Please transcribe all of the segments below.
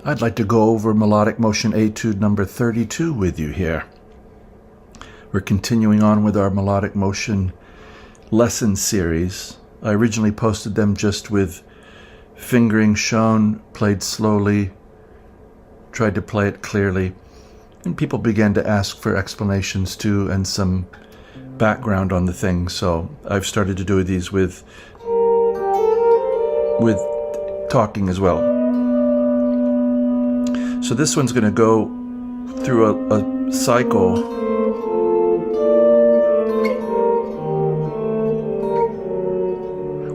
I'd like to go over Melodic Motion Etude number 32 with you here. We're continuing on with our Melodic Motion lesson series. I originally posted them just with fingering shown, played slowly, tried to play it clearly, and people began to ask for explanations too and some background on the thing. So I've started to do these with talking as well. So this one's going to go through a cycle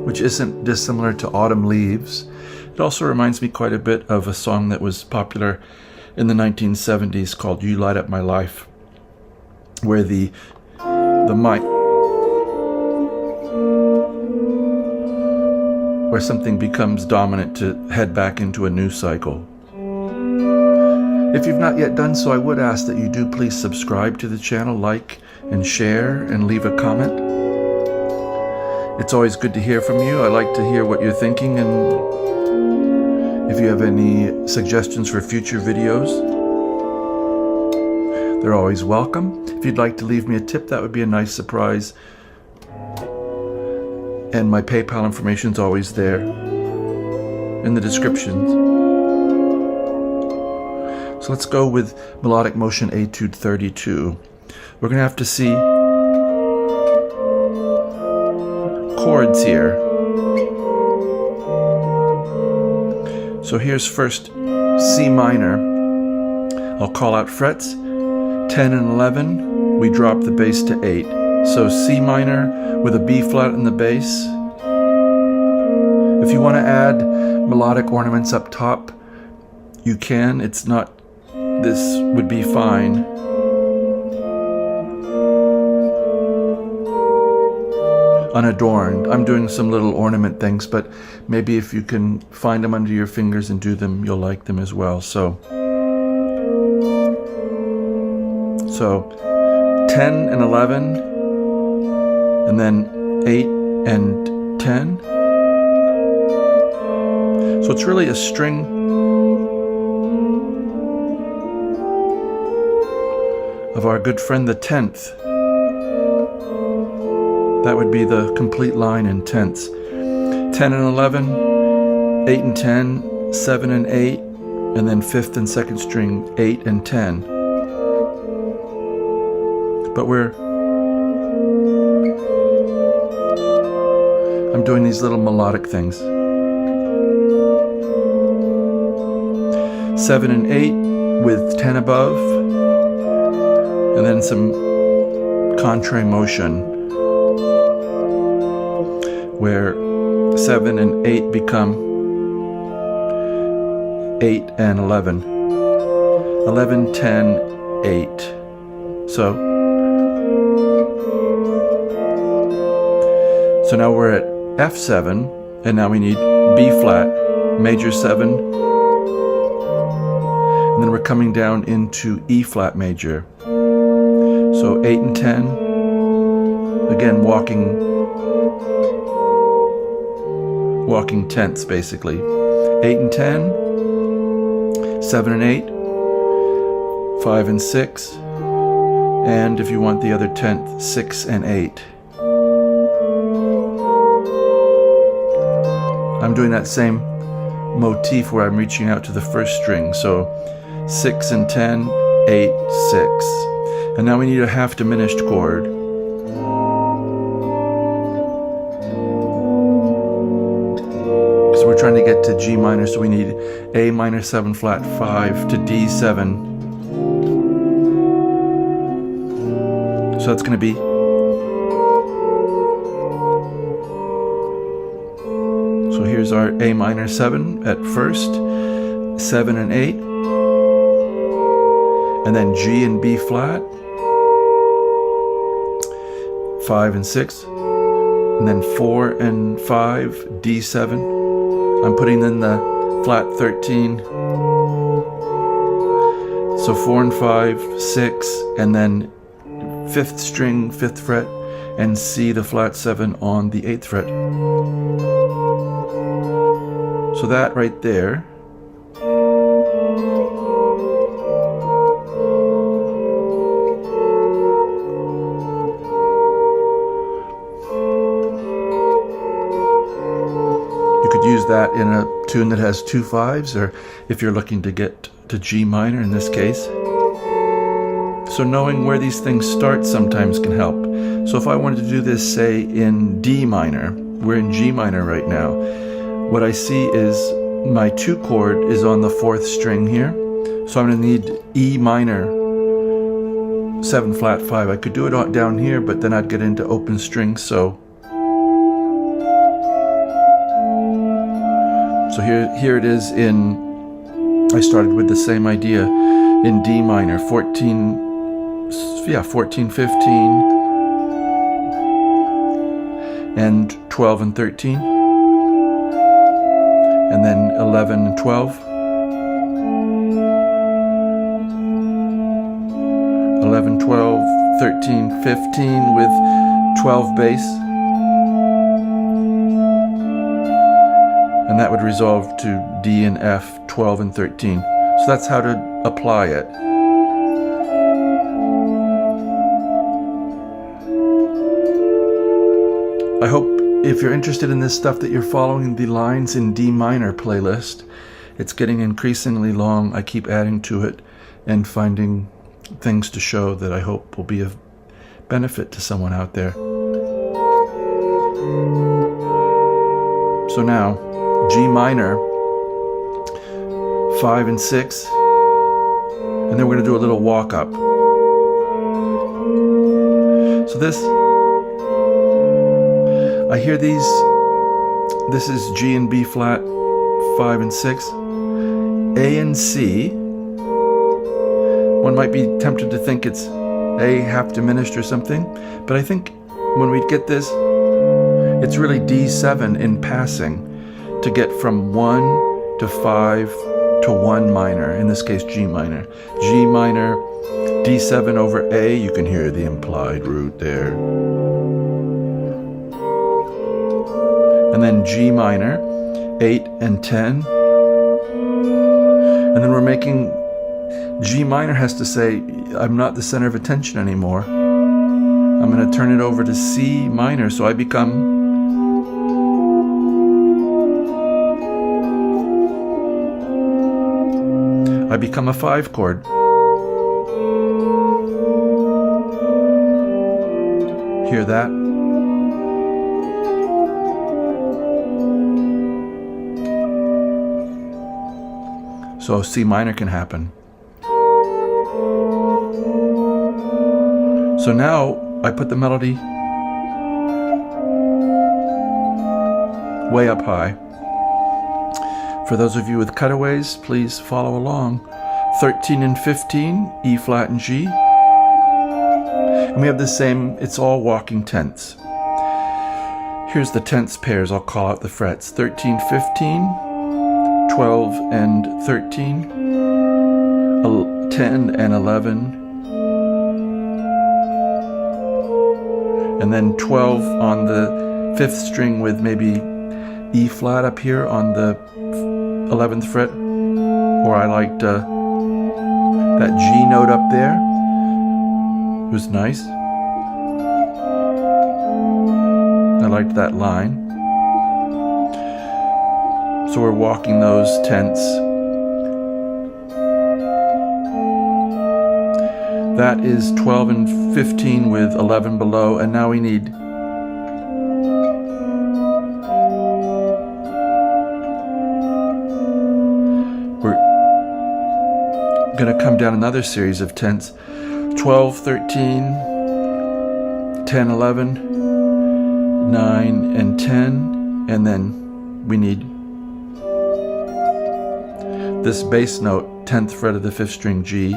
which isn't dissimilar to Autumn Leaves. It also reminds me quite a bit of a song that was popular in the 1970s called You Light Up My Life, where the mic, where something becomes dominant to head back into a new cycle. If you've not yet done so, I would ask that you do please subscribe to the channel, like and share, and leave a comment. It's always good to hear from you. I like to hear what you're thinking, and if you have any suggestions for future videos, they're always welcome. If you'd like to leave me a tip, that would be a nice surprise. And my PayPal information is always there in the descriptions. So let's go with Melodic Motion Etude 32. We're going to have to see chords here. So here's first C minor. I'll call out frets. 10 and 11, we drop the bass to 8. So C minor with a B flat in the bass. If you want to add melodic ornaments up top, you can. It's not, this would be fine. Unadorned. I'm doing some little ornament things, but maybe if you can find them under your fingers and do them, you'll like them as well. So 10 and 11, and then 8 and 10. So it's really a string of our good friend the 10th. That would be the complete line in tenths. 10 and 11, 8 and 10, 7 and 8, and then 5th and 2nd string 8 and 10. But I'm doing these little melodic things. 7 and 8 with 10 above, and then some contrary motion where 7 and 8 become 8 and 11. 11, 10, 8. So now we're at F7, and now we need B flat, major 7, and then we're coming down into E flat major. So 8 and 10, again walking tenths basically. 8 and 10, 7 and 8, 5 and 6, and if you want the other 10th, 6 and 8. I'm doing that same motif where I'm reaching out to the first string. So 6 and 10, 8, 6. And now we need a half diminished chord. So we're trying to get to G minor, so we need A minor 7 flat 5 to D7. So that's going to be so here's our A minor 7 at first, 7 and 8, and then G and B flat, 5 and 6, and then 4 and 5, D7. I'm putting in the flat 13. So 4 and 5, 6, and then 5th string, 5th fret, and C the flat 7 on the 8th fret. So that right there use that in a tune that has 2 5s, or if you're looking to get to G minor in this case. So knowing where these things start sometimes can help. So if I wanted to do this, say, in D minor, we're in G minor right now, what I see is my 2 chord is on the 4th string here. So I'm going to need E minor 7 flat 5. I could do it down here, but then I'd get into open strings. So here it is in, I started with the same idea in D minor, 14, 15, and 12 and 13, and then 11 and 12, 11, 12, 13, 15 with 12 bass. And that would resolve to D and F, 12 and 13. So that's how to apply it. I hope if you're interested in this stuff that you're following the Lines in D minor playlist. It's getting increasingly long. I keep adding to it and finding things to show that I hope will be of benefit to someone out there. So now, G minor, 5 and 6, and then we're going to do a little walk up. So this, I hear these, this is G and B flat, 5 and 6, A and C. One might be tempted to think it's A half diminished or something, but I think when we get this, it's really D7 in passing to get from 1 to 5 to 1 minor, in this case G minor. G minor, D7 over A, you can hear the implied root there. And then G minor, 8 and 10. And then we're making, G minor has to say, I'm not the center of attention anymore. I'm going to turn it over to C minor, so I become a 5 chord. Hear that? So C minor can happen. So now I put the melody way up high. For those of you with cutaways, please follow along. 13 and 15, E flat and G. And we have the same, it's all walking tenths. Here's the tenths pairs, I'll call out the frets. 13, 15, 12 and 13, 10 and 11, and then 12 on the 5th string with maybe E flat up here on the 11th fret, or I liked that G note up there. It was nice. I liked that line. So we're walking those tenths. That is 12 and 15 with 11 below, and now we need going to come down another series of tenths. 12, 13, 10, 11, 9, and 10, and then we need this bass note, 10th fret of the 5th string G.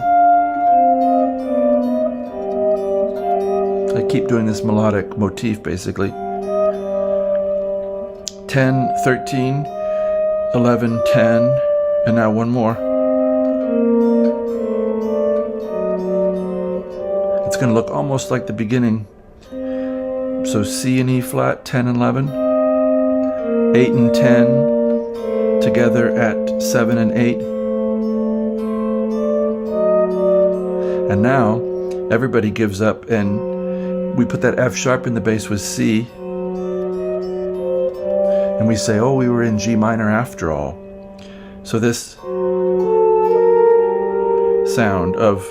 I keep doing this melodic motif basically. 10, 13, 11, 10, and now one more. It's going to look almost like the beginning. So C and E flat, 10 and 11, 8 and 10, together at 7 and 8. And now everybody gives up and we put that F sharp in the bass with C. and we say, oh, we were in G minor after all. So this sound of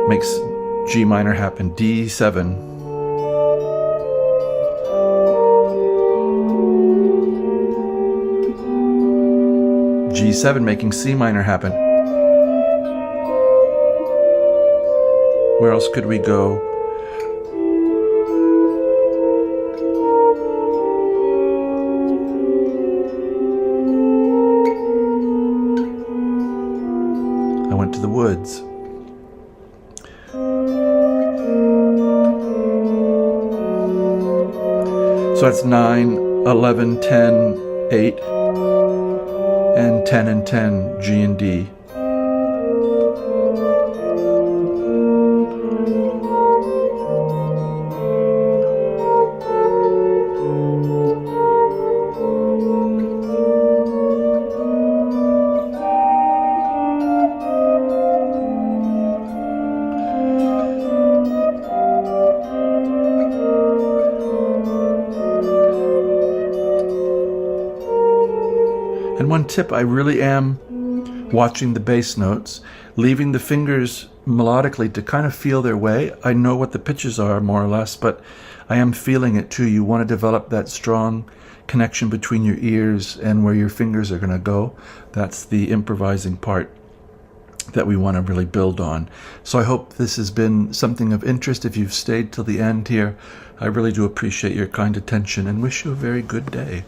makes G minor happen. D7, G7 making C minor happen. Where else could we go? I went to the woods. So that's 9, 11, 10, 8, and 10 and 10, G and D. And one tip, I really am watching the bass notes, leaving the fingers melodically to kind of feel their way. I know what the pitches are more or less, but I am feeling it too. You want to develop that strong connection between your ears and where your fingers are going to go. That's the improvising part that we want to really build on. So I hope this has been something of interest. If you've stayed till the end here, I really do appreciate your kind attention and wish you a very good day.